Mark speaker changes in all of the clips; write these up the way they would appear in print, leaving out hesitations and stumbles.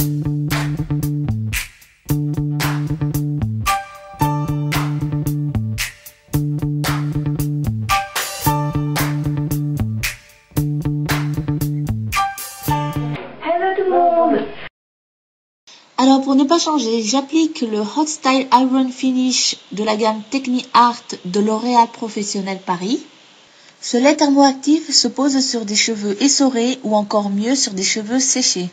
Speaker 1: Alors pour ne pas changer, j'applique le Hot Style Iron Finish de la gamme Techni-Art de L'Oréal Professionnel Paris. Ce lait thermoactif se pose sur des cheveux essorés ou encore mieux sur des cheveux séchés.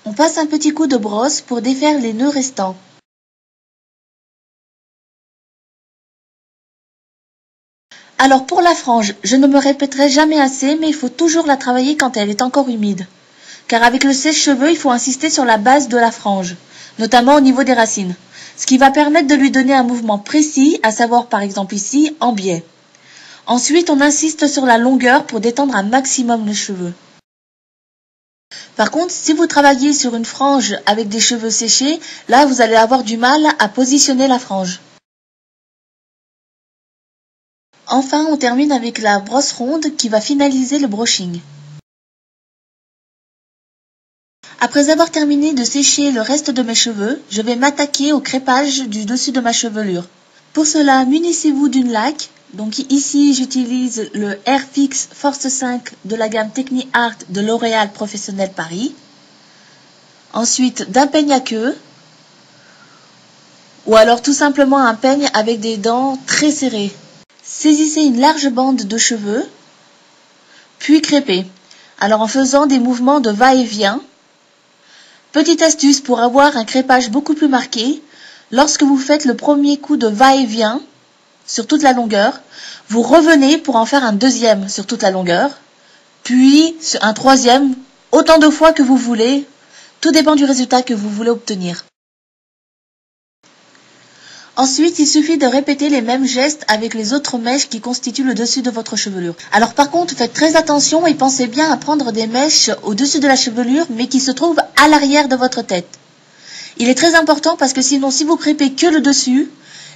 Speaker 1: On passe un petit coup de brosse pour défaire les nœuds restants. Alors pour la frange, je ne me répéterai jamais assez, mais il faut toujours la travailler quand elle est encore humide. Car avec le sèche-cheveux, il faut insister sur la base de la frange, notamment au niveau des racines, ce qui va permettre de lui donner un mouvement précis, à savoir par exemple ici, en biais. Ensuite, on insiste sur la longueur pour détendre un maximum les cheveux. Par contre, si vous travaillez sur une frange avec des cheveux séchés, là vous allez avoir du mal à positionner la frange. Enfin, on termine avec la brosse ronde qui va finaliser le brushing. Après avoir terminé de sécher le reste de mes cheveux, je vais m'attaquer au crépage du dessus de ma chevelure. Pour cela, munissez-vous d'une laque. Donc ici, j'utilise le Airfix Force 5 de la gamme Techni-Art de L'Oréal Professionnel Paris. Ensuite, d'un peigne à queue. Ou alors tout simplement un peigne avec des dents très serrées. Saisissez une large bande de cheveux, puis crêpez. Alors en faisant des mouvements de va-et-vient. Petite astuce pour avoir un crépage beaucoup plus marqué, lorsque vous faites le premier coup de va-et-vient sur toute la longueur, vous revenez pour en faire un deuxième sur toute la longueur, puis un troisième, autant de fois que vous voulez, tout dépend du résultat que vous voulez obtenir. Ensuite, il suffit de répéter les mêmes gestes avec les autres mèches qui constituent le dessus de votre chevelure. Alors par contre, faites très attention et pensez bien à prendre des mèches au-dessus de la chevelure, mais qui se trouvent à l'arrière de votre tête. Il est très important parce que sinon, si vous crêpez que le dessus,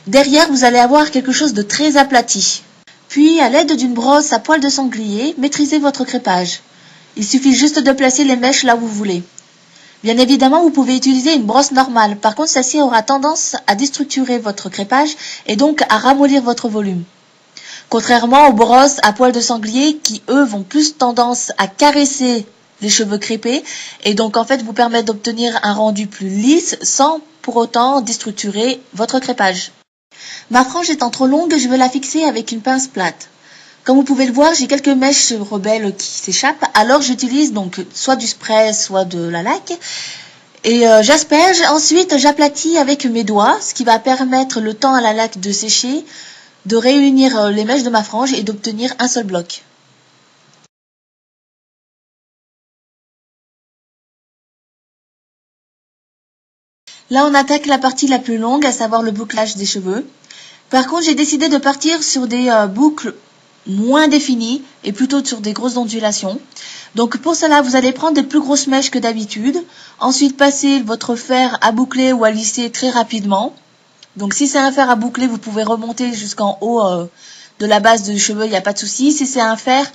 Speaker 1: derrière vous allez avoir quelque chose de très aplati. Puis, à l'aide d'une brosse à poil de sanglier, maîtrisez votre crêpage. Il suffit juste de placer les mèches là où vous voulez. Bien évidemment, vous pouvez utiliser une brosse normale. Par contre, celle-ci aura tendance à déstructurer votre crêpage et donc à ramollir votre volume. Contrairement aux brosses à poil de sanglier qui, eux, vont plus tendance à caresser les cheveux crêpés et donc en fait vous permettre d'obtenir un rendu plus lisse sans pour autant déstructurer votre crêpage. Ma frange étant trop longue, je vais la fixer avec une pince plate. Comme vous pouvez le voir, j'ai quelques mèches rebelles qui s'échappent, alors j'utilise donc soit du spray, soit de la laque. Et j'asperge, ensuite j'aplatis avec mes doigts, ce qui va permettre le temps à la laque de sécher, de réunir les mèches de ma frange et d'obtenir un seul bloc. Là on attaque la partie la plus longue, à savoir le bouclage des cheveux. Par contre, j'ai décidé de partir sur des boucles moins définies et plutôt sur des grosses ondulations. Donc pour cela, vous allez prendre des plus grosses mèches que d'habitude. Ensuite, passer votre fer à boucler ou à lisser très rapidement. Donc si c'est un fer à boucler, vous pouvez remonter jusqu'en haut de la base du cheveu, il n'y a pas de souci. Si c'est un fer,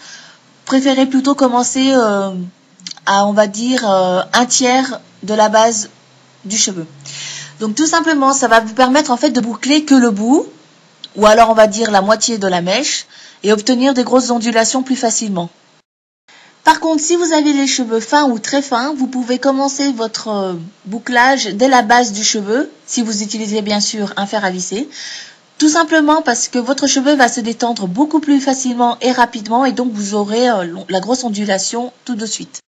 Speaker 1: préférez plutôt commencer à, on va dire, un tiers de la base du cheveu. Donc tout simplement, ça va vous permettre en fait de boucler que le bout, ou alors on va dire la moitié de la mèche, et obtenir des grosses ondulations plus facilement. Par contre, si vous avez les cheveux fins ou très fins, vous pouvez commencer votre bouclage dès la base du cheveu, si vous utilisez bien sûr un fer à lisser, tout simplement parce que votre cheveu va se détendre beaucoup plus facilement et rapidement, et donc vous aurez la grosse ondulation tout de suite.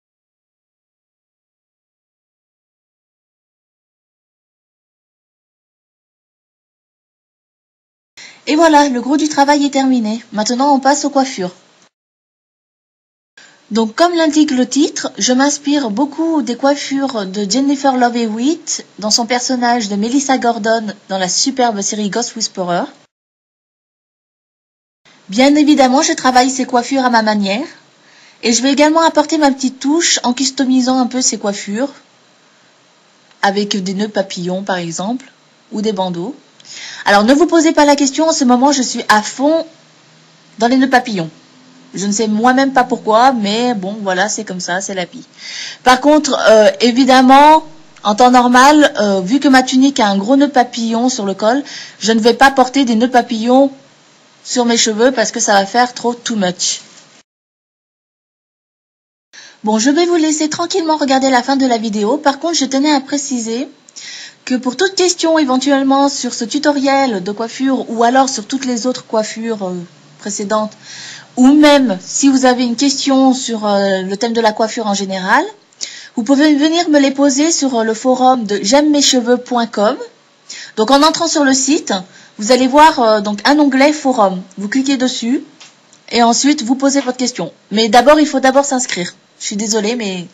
Speaker 1: Et voilà, le gros du travail est terminé. Maintenant, on passe aux coiffures. Donc, comme l'indique le titre, je m'inspire beaucoup des coiffures de Jennifer Love Hewitt dans son personnage de Melissa Gordon dans la superbe série Ghost Whisperer. Bien évidemment, je travaille ces coiffures à ma manière. Et je vais également apporter ma petite touche en customisant un peu ces coiffures. Avec des nœuds papillons, par exemple, ou des bandeaux. Alors ne vous posez pas la question, en ce moment je suis à fond dans les nœuds papillons. Je ne sais moi-même pas pourquoi, mais bon, voilà, c'est comme ça, c'est la vie. Par contre, évidemment, en temps normal, vu que ma tunique a un gros nœud papillon sur le col, je ne vais pas porter des nœuds papillons sur mes cheveux parce que ça va faire trop too much. Bon, je vais vous laisser tranquillement regarder la fin de la vidéo. Par contre, je tenais à préciser que pour toute question éventuellement sur ce tutoriel de coiffure ou alors sur toutes les autres coiffures précédentes, ou même si vous avez une question sur le thème de la coiffure en général, vous pouvez venir me les poser sur le forum de j'aime-mes-cheveux.com. Donc en entrant sur le site, vous allez voir donc un onglet forum. Vous cliquez dessus et ensuite vous posez votre question. Mais d'abord, il faut d'abord s'inscrire. Je suis désolée, mais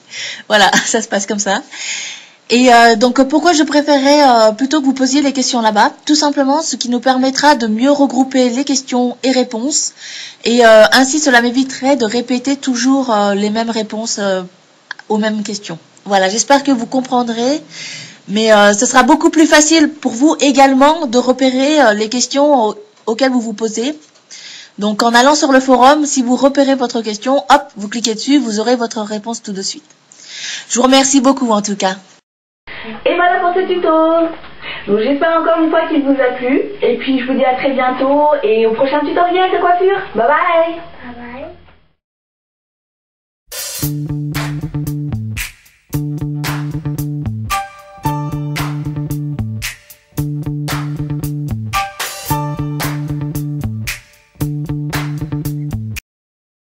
Speaker 1: voilà, ça se passe comme ça. Et donc pourquoi je préférerais plutôt que vous posiez les questions là-bas? Tout simplement ce qui nous permettra de mieux regrouper les questions et réponses. Et ainsi cela m'éviterait de répéter toujours les mêmes réponses aux mêmes questions. Voilà, j'espère que vous comprendrez. Mais ce sera beaucoup plus facile pour vous également de repérer les questions auxquelles vous vous posez. Donc en allant sur le forum, si vous repérez votre question, hop, vous cliquez dessus, vous aurez votre réponse tout de suite. Je vous remercie beaucoup en tout cas.
Speaker 2: Et voilà pour ce tuto. Donc j'espère encore une fois qu'il vous a plu. Et puis je vous dis à très bientôt et au prochain tutoriel de coiffure. Bye bye.